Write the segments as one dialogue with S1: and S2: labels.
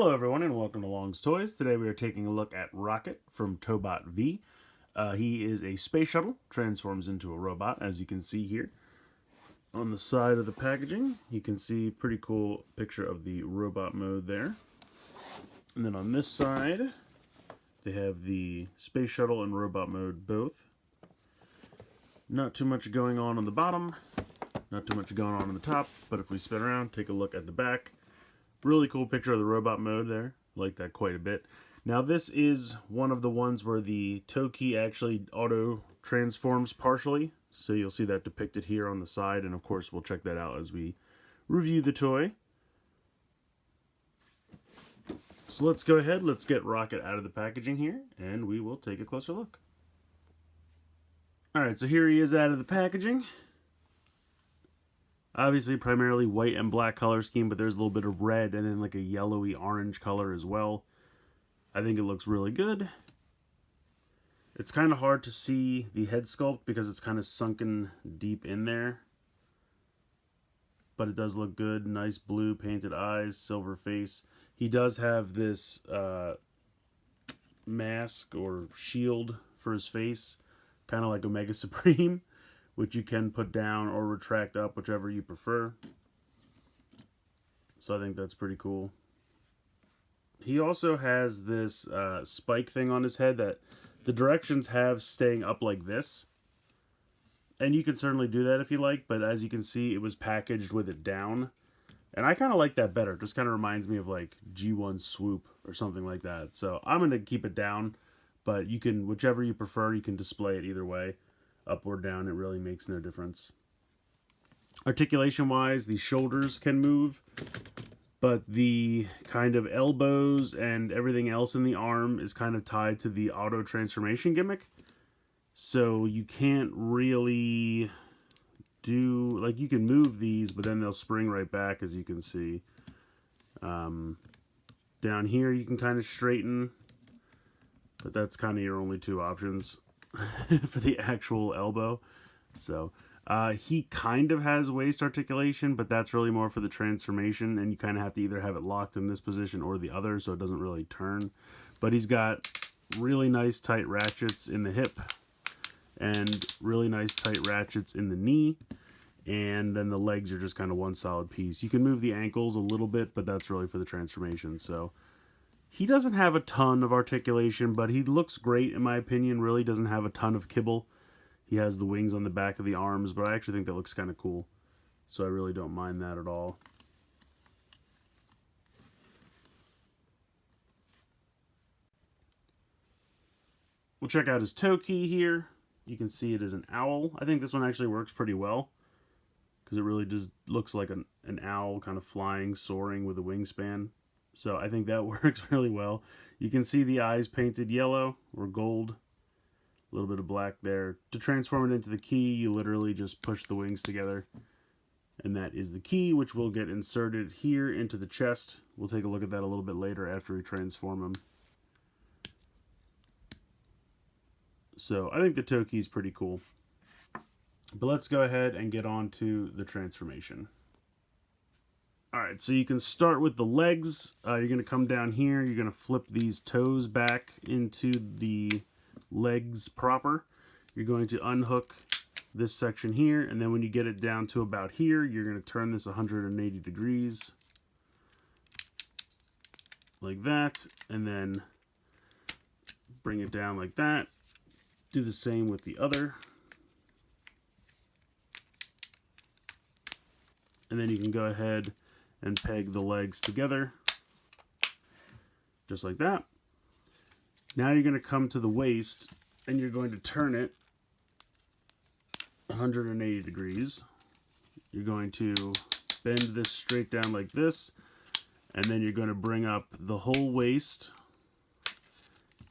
S1: Hello everyone and welcome to Long's Toys. Today we are taking a look at Rocket from Tobot V. He is a space shuttle, transforms into a robot, as you can see here. On the side of the packaging, you can see a pretty cool picture of the robot mode there. And then on this side, they have the space shuttle and robot mode both. Not too much going on the bottom, not too much going on the top, but if we spin around, take a look at the back. Really cool picture of the robot mode there. Like that quite a bit. Now this is one of the ones where the toe key actually auto transforms partially. So you'll see that depicted here on the side, and of course we'll check that out as we review the toy. So let's go ahead, let's get Rocket out of the packaging here, and we will take a closer look. Alright, so here he is out of the packaging. Obviously primarily white and black color scheme, but there's a little bit of red and then like a yellowy orange color as well. I think it looks really good. It's kind of hard to see the head sculpt because it's kind of sunken deep in there. But it does look good. Nice blue painted eyes, silver face. He does have this mask or shield for his face, kind of like Omega Supreme, which you can put down or retract up, whichever you prefer. So I think that's pretty cool. He also has this spike thing on his head that the directions have staying up like this. And you can certainly do that if you like, but as you can see, it was packaged with it down. And I kind of like that better. It just kind of reminds me of like G1 Swoop or something like that. So I'm going to keep it down, but you can, whichever you prefer, you can display it either way. Up or down, it really makes no difference. Articulation wise, the shoulders can move, but the kind of elbows and everything else in the arm is kind of tied to the auto transformation gimmick. So you can't really do, like, you can move these, but then they'll spring right back, as you can see. Down here you can kind of straighten, but that's kind of your only two options for the actual elbow. So he kind of has waist articulation, but that's really more for the transformation, and you kind of have to either have it locked in this position or the other, so it doesn't really turn. But he's got really nice tight ratchets in the hip and really nice tight ratchets in the knee, and then the legs are just kind of one solid piece. You can move the ankles a little bit, but that's really for the transformation. So he doesn't have a ton of articulation, but he looks great in my opinion. Really doesn't have a ton of kibble. He has the wings on the back of the arms, but I actually think that looks kind of cool. So I really don't mind that at all. We'll check out his toe key here. You can see it is an owl. I think this one actually works pretty well, because it really just looks like an owl kind of flying, soaring with a wingspan. So I think that works really well. You can see the eyes painted yellow or gold. A little bit of black there. To transform it into the key, you literally just push the wings together. And that is the key, which will get inserted here into the chest. We'll take a look at that a little bit later after we transform him. So I think the toe key is pretty cool. But let's go ahead and get on to the transformation. Alright, so you can start with the legs. You're going to come down here. You're going to flip these toes back into the legs proper. You're going to unhook this section here, and then when you get it down to about here, you're going to turn this 180 degrees like that, and then bring it down like that. Do the same with the other. And then you can go ahead and peg the legs together, just like that. Now you're going to come to the waist, and you're going to turn it 180 degrees. You're going to bend this straight down like this, and then you're going to bring up the whole waist,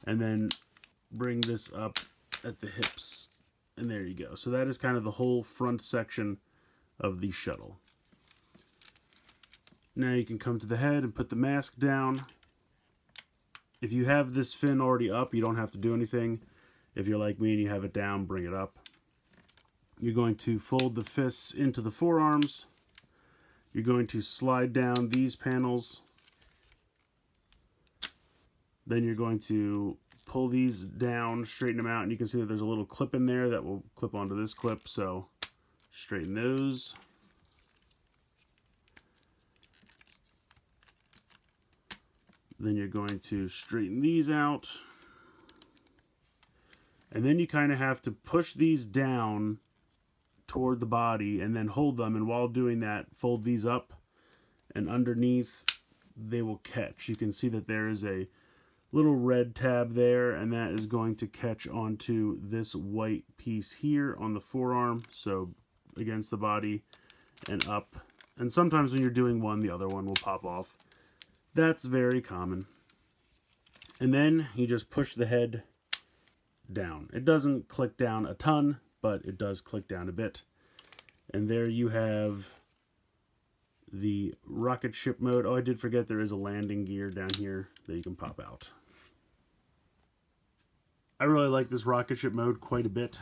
S1: and then bring this up at the hips, and there you go. So that is kind of the whole front section of the shuttle. Now you can come to the head and put the mask down. If you have this fin already up, you don't have to do anything. If you're like me and you have it down, bring it up. You're going to fold the fists into the forearms. You're going to slide down these panels Then you're going to pull these down, straighten them out, and you can see that there's a little clip in there that will clip onto this clip, so straighten those. Then you're going to straighten these out. And then you kind of have to push these down toward the body and then hold them. And while doing that, fold these up. And underneath, they will catch. You can see that there is a little red tab there. And that is going to catch onto this white piece here on the forearm. So against the body and up. And sometimes when you're doing one, the other one will pop off. That's very common. And then you just push the head down. It doesn't click down a ton, but it does click down a bit. And there you have the rocket ship mode. Oh, I did forget there is a landing gear down here that you can pop out. I really like this rocket ship mode quite a bit.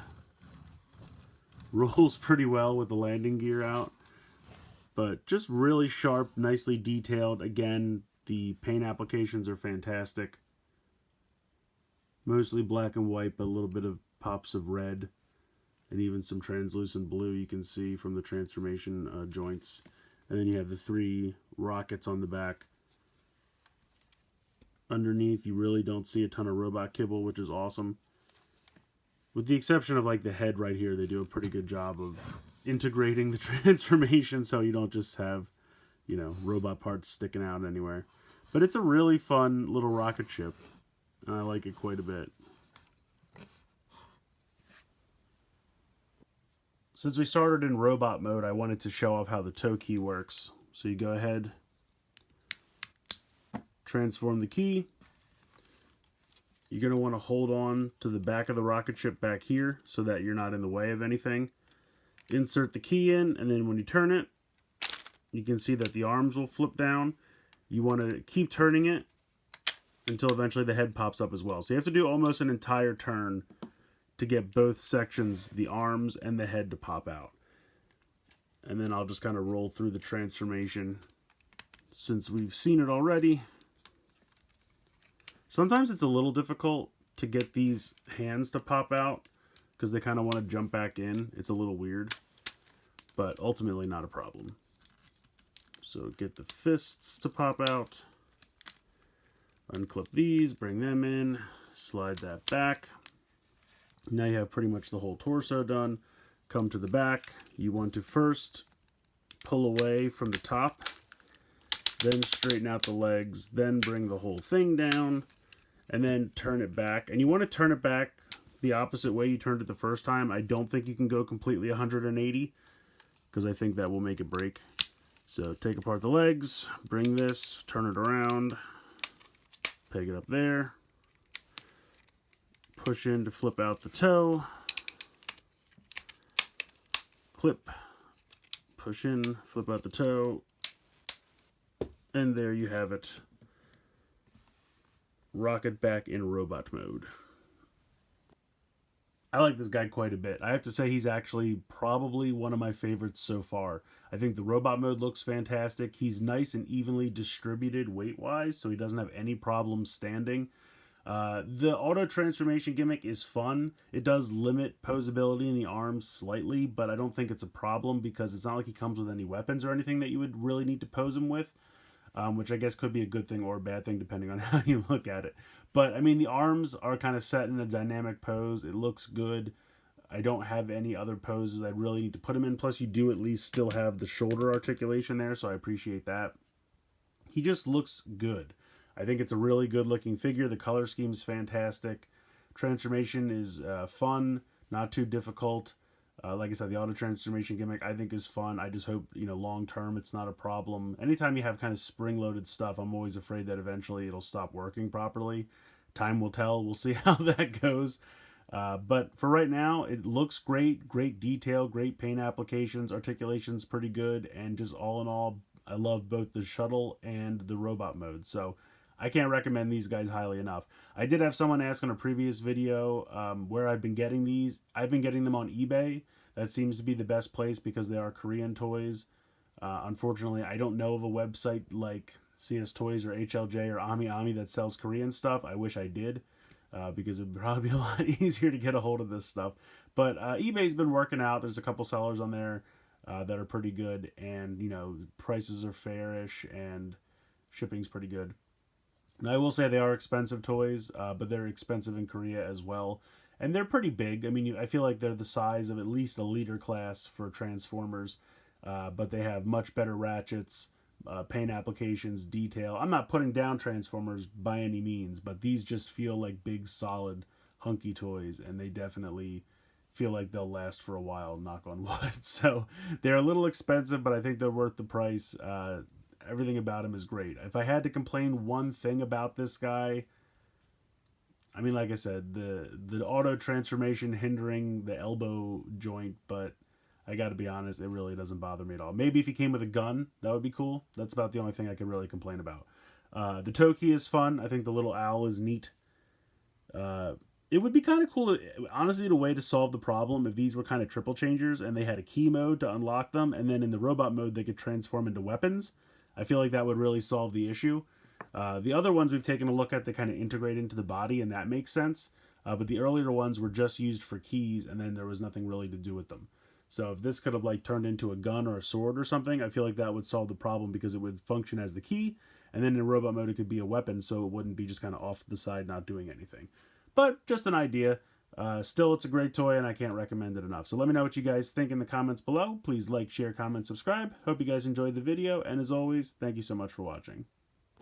S1: Rolls pretty well with the landing gear out, but just really sharp, nicely detailed. Again, the paint applications are fantastic. Mostly black and white, but a little bit of pops of red and even some translucent blue you can see from the transformation joints. And then you have the 3 rockets on the back. Underneath, you really don't see a ton of robot kibble, which is awesome. With the exception of like the head right here, they do a pretty good job of integrating the transformation so you don't just have, you know, robot parts sticking out anywhere. But it's a really fun little rocket ship. I like it quite a bit. Since we started in robot mode, I wanted to show off how the toe key works. So you go ahead, transform the key. You're going to want to hold on to the back of the rocket ship back here so that you're not in the way of anything. Insert the key in, and then when you turn it, you can see that the arms will flip down. You want to keep turning it until eventually the head pops up as well. So you have to do almost an entire turn to get both sections, the arms and the head, to pop out. And then I'll just kind of roll through the transformation since we've seen it already. Sometimes it's a little difficult to get these hands to pop out because they kind of want to jump back in. It's a little weird, but ultimately not a problem. So get the fists to pop out. Unclip these, bring them in, slide that back. Now you have pretty much the whole torso done. Come to the back. You want to first pull away from the top, then straighten out the legs, then bring the whole thing down, and then turn it back. And you want to turn it back the opposite way you turned it the first time. I don't think you can go completely 180 because I think that will make it break. So take apart the legs, bring this, turn it around, peg it up there, push in to flip out the toe, clip, push in, flip out the toe, and there you have it. Rocket back in robot mode. I like this guy quite a bit. I have to say he's actually probably one of my favorites so far. I think the robot mode looks fantastic. He's nice and evenly distributed weight-wise, so he doesn't have any problems standing. The auto transformation gimmick is fun. It does limit posability in the arms slightly, but I don't think it's a problem because it's not like he comes with any weapons or anything that you would really need to pose him with, which I guess could be a good thing or a bad thing depending on how you look at it. But I mean, the arms are kind of set in a dynamic pose. It looks good. I don't have any other poses I'd really need to put him in. Plus, you do at least still have the shoulder articulation there, so I appreciate that. He just looks good. I think it's a really good looking figure. The color scheme is fantastic. Transformation is fun, not too difficult. Like I said, the auto transformation gimmick I think is fun. I just hope, you know, long term it's not a problem. Anytime you have kind of spring loaded stuff, I'm always afraid that eventually it'll stop working properly. Time will tell. We'll see how that goes. But for right now, it looks great. Great detail, great paint applications, articulation's pretty good, and just all in all, I love both the shuttle and the robot mode. So I can't recommend these guys highly enough. I did have someone ask on a previous video where I've been getting these. I've been getting them on eBay. That seems to be the best place because they are Korean toys. Unfortunately, I don't know of a website like CS Toys or HLJ or Ami Ami that sells Korean stuff. I wish I did, because it would probably be a lot easier to get a hold of this stuff. But eBay's been working out. There's a couple sellers on there that are pretty good, and prices are fairish and shipping's pretty good. And I will say they are expensive toys, but they're expensive in Korea as well. And they're pretty big. I mean, I feel like they're the size of at least a leader class for Transformers, but they have much better ratchets, paint applications, detail. I'm not putting down Transformers by any means, but these just feel like big, solid, hunky toys, and they definitely feel like they'll last for a while, knock on wood. So they're a little expensive, but I think they're worth the price. Everything about him is great. If I had to complain one thing about this guy, I mean, like I said, the auto transformation hindering the elbow joint, but I got to be honest, it really doesn't bother me at all. Maybe if he came with a gun, that would be cool. That's about the only thing I can really complain about. The Toki is fun. I think the little owl is neat. It would be kind of cool, honestly, the way to solve the problem if these were kind of triple changers and they had a key mode to unlock them, and then in the robot mode they could transform into weapons. I feel like that would really solve the issue. The other ones we've taken a look at, they kind of integrate into the body, and that makes sense. But the earlier ones were just used for keys, and then there was nothing really to do with them. So if this could have like turned into a gun or a sword or something, I feel like that would solve the problem because it would function as the key, and then in robot mode it could be a weapon, so it wouldn't be just kind of off to the side not doing anything. But just an idea. Still, it's a great toy, and I can't recommend it enough. So let me know what you guys think in the comments below. Please like, share, comment, subscribe. Hope you guys enjoyed the video, and as always, thank you so much for watching.